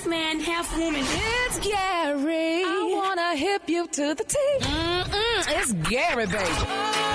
half man, half woman. It's Gary. I wanna hip you to the T. It's Gary, baby.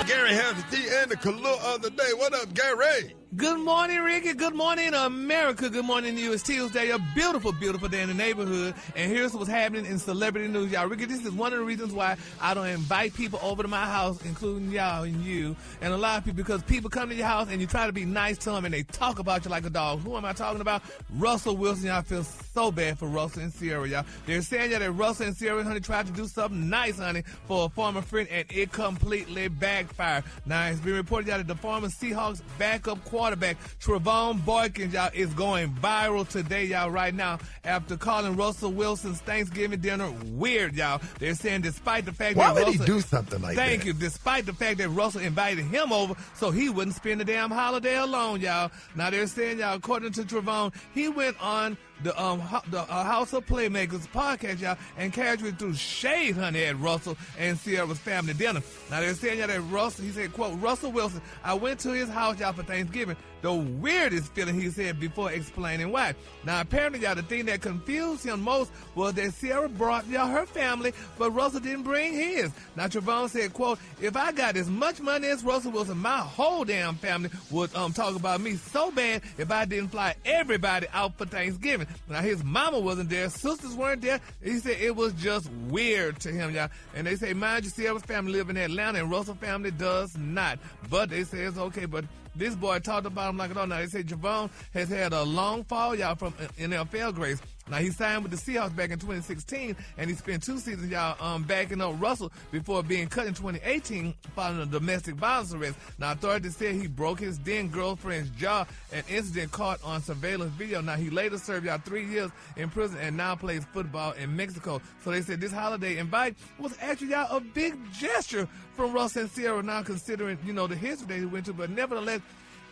Gary has the tea and the color of the day. What up, Gary? Good morning, Rickey. Good morning, America. Good morning to you. It's Tuesday, a beautiful, beautiful day in the neighborhood. And here's what's happening in celebrity news, y'all. Rickey, this is one of the reasons why I don't invite people over to my house, including y'all and you, and a lot of people, because people come to your house and you try to be nice to them and they talk about you like a dog. Who am I talking about? Russell Wilson. Y'all feel so bad for Russell and Ciara, y'all. They're saying, y'all, that Russell and Ciara, honey, tried to do something nice, honey, for a former friend, and it completely backfired. Now, it's been reported, y'all, that the former Seahawks backup quarterback, Trevon Boykins, y'all, is going viral today, y'all, right now, after calling Russell Wilson's Thanksgiving dinner weird, y'all. They're saying despite the fact Why that would he do something like that? Thank you. Despite the fact that Russell invited him over so he wouldn't spend the damn holiday alone, y'all. Now, they're saying, y'all, according to Trevon, he went on the House of Playmakers podcast, y'all, and casually threw shade, honey, at Russell and Ciara's family dinner. Now, they're saying, y'all, that Russell, he said, quote, Russell Wilson, I went to his house, y'all, for Thanksgiving. The weirdest feeling, he said, before explaining why. Now, apparently, y'all, the thing that confused him most was that Ciara brought, y'all, her family, but Russell didn't bring his. Now, Trevon said, quote, if I got as much money as Russell Wilson, my whole damn family would talk about me so bad if I didn't fly everybody out for Thanksgiving. Now, his mama wasn't there. Sisters weren't there. He said it was just weird to him, y'all. And they say, mind you, Ciara's family live in Atlanta, and Russell's family does not. But they say it's okay, but this boy talked about him like it all. Now, they say Trevon has had a long fall, y'all, from NFL grades. Now, he signed with the Seahawks back in 2016, and he spent 2 seasons, y'all, backing up Russell before being cut in 2018 following a domestic violence arrest. Now, authorities said he broke his then girlfriend's jaw, an incident caught on surveillance video. Now, he later served, y'all, 3 years in prison and now plays football in Mexico. So they said this holiday invite was actually, y'all, a big gesture from Russell and Ciara, now considering, you know, the history they went to. But nevertheless,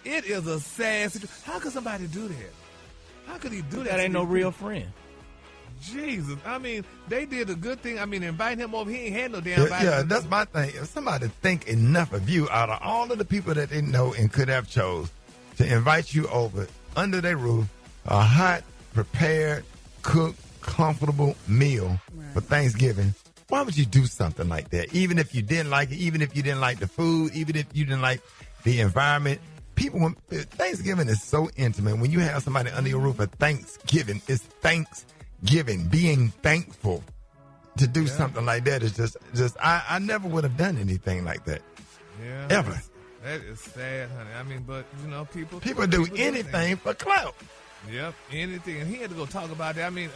it is a sad situation. How could somebody do that? How could he do that? That ain't no real friend. Jesus. I mean, they did a good thing. I mean, inviting him over, he ain't had no damn body. Yeah, that's my thing. If somebody think enough of you out of all of the people that they know and could have chose to invite you over under their roof, a hot, prepared, cooked, comfortable meal for Thanksgiving, why would you do something like that? Even if you didn't like it, even if you didn't like the food, even if you didn't like the environment. Thanksgiving is so intimate. When you have somebody under your roof for Thanksgiving, it's Thanksgiving. Being thankful to do something like that is just I never would have done anything like that. Yeah. Ever. That is sad, honey. I mean, but, you know, people do anything for clout. Yep, anything. And he had to go talk about that. I mean,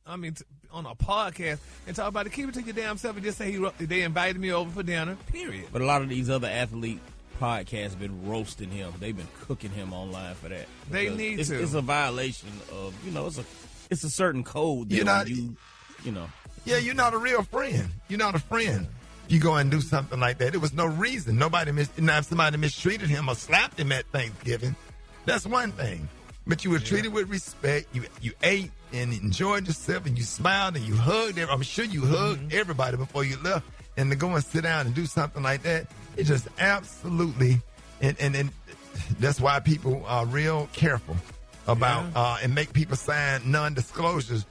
on a podcast and talk about it. Keep it to your damn self and just say they invited me over for dinner, period. But a lot of these other athlete podcasts have been roasting him. They've been cooking him online for that. They need to. It's a violation of, you know, it's a certain code that you know. Yeah, you're not a real friend. You're not a friend. You go and do something like that. There was no reason. Now, if somebody mistreated him or slapped him at Thanksgiving, that's one thing. But you were treated with respect. You ate and enjoyed yourself, and you smiled and you hugged. I'm sure you hugged everybody before you left. And to go and sit down and do something like that, it's just absolutely, and that's why people are real careful about and make people sign non-disclosure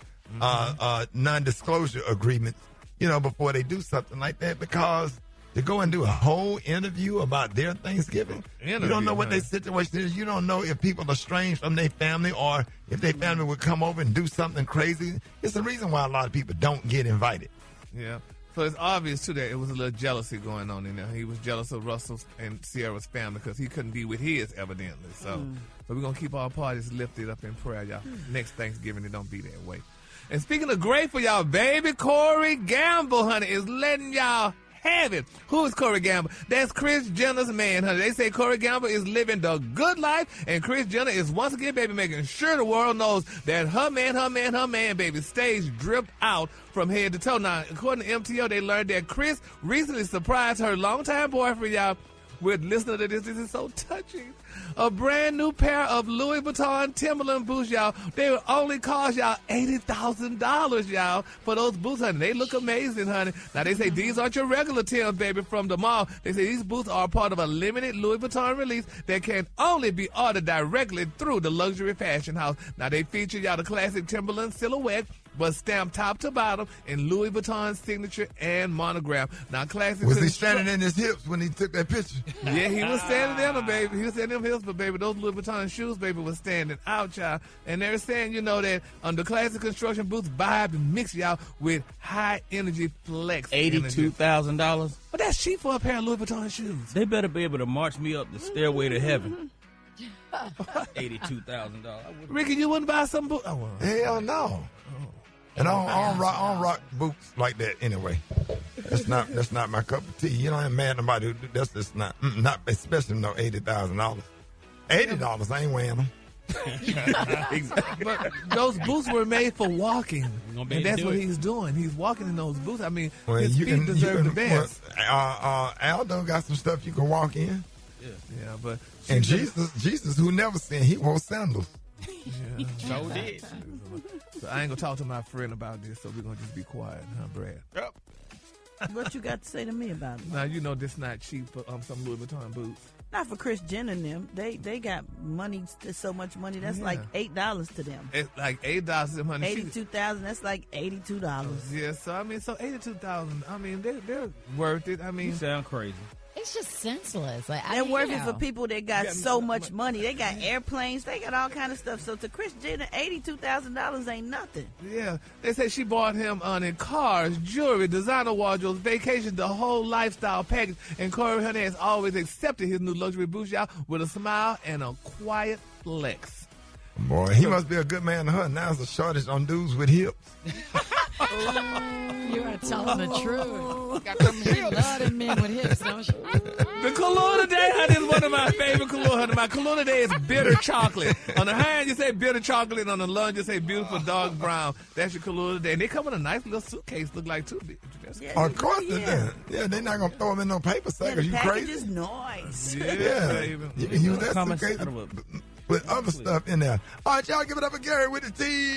agreements, you know, before they do something like that, because to go and do a whole interview about their Thanksgiving, you don't know what their situation is. You don't know if people are estranged from their family or if their family would come over and do something crazy. It's the reason why a lot of people don't get invited. Yeah. So it's obvious, too, that it was a little jealousy going on in there. He was jealous of Russell's and Ciara's family because he couldn't be with his, evidently. So we're going to keep our parties lifted up in prayer, y'all. Next Thanksgiving, it don't be that way. And speaking of grateful, y'all, baby Corey Gamble, honey, is letting y'all have it. Who is Corey Gamble? That's Kris Jenner's man, honey. They say Corey Gamble is living the good life, and Kris Jenner is once again, baby, making sure the world knows that her man, baby, stays dripped out from head to toe. Now, according to MTO, they learned that Kris recently surprised her longtime boyfriend, y'all, with listening to this. This is so touching. A brand new pair of Louis Vuitton Timberland boots, y'all. They will only cost y'all $80,000, y'all, for those boots, honey. They look amazing, honey. Now, they say these aren't your regular Timbs, baby, from the mall. They say these boots are part of a limited Louis Vuitton release that can only be ordered directly through the luxury fashion house. Now, they feature y'all the classic Timberland silhouette, but stamped top to bottom in Louis Vuitton's signature and monogram. Now, classic. Was he standing in his hips when he took that picture? Yeah, he was standing in them, baby. He was standing in them hips, but baby, those Louis Vuitton shoes, baby, was standing out, child. And they're saying, you know, that under classic construction boots, vibe and mix y'all with high energy flex. $82,000. But that's cheap for a pair of Louis Vuitton shoes. They better be able to march me up the stairway to heaven. $82,000. Ricky, you wouldn't buy some boots? Oh, well. Hell no. And I don't rock boots like that anyway. That's not my cup of tea. You know, I'm mad nobody who do that's just not especially no $80,000. $80, I ain't wearing them. Exactly. But those boots were made for walking, and that's what he's doing. He's walking in those boots. I mean, his feet deserve the best. Aldo got some stuff you can walk in. Yeah, but and Jesus, who never sinned, he wore sandals. Yeah, so did. So I ain't gonna talk to my friend about this, so we're gonna just be quiet, huh, Brad? Yep. What you got to say to me about it? Now you know this not cheap for some Louis Vuitton boots. Not for Kris Jenner and them. They got money, so much money. That's like $8 to them. It's like $8 to them, honey. $82,000. That's like $82. Yeah, so I mean, so $82,000. I mean, they're worth it. I mean, you sound crazy. It's just senseless. Like, they're worth it for people that got so much money. They got airplanes. They got all kind of stuff. So to Kris Jenner, $82,000 ain't nothing. Yeah, they say she bought him in cars, jewelry, designer wardrobes, vacations, the whole lifestyle package. And Corey Hunter has always accepted his new luxury boots, y'all, with a smile and a quiet flex. Boy, he must be a good man to her. Now there's a shortage on dudes with hips. You are telling the truth. Got them hips. Love them men with hips, don't you? The cologne today, honey, is one of my favorite cologne, honey. My cologne today is bitter chocolate. On the high end, you say bitter chocolate, and on the low end, you say beautiful dark brown. That's your cologne today. And they come in a nice little suitcase, look like two big. Of course they do. Yeah, they're not going to throw them in no paper sack. Yeah, You crazy? is nice. Yeah. You can use that suitcase with other stuff in there. All right, y'all, give it up for Gary with the tea.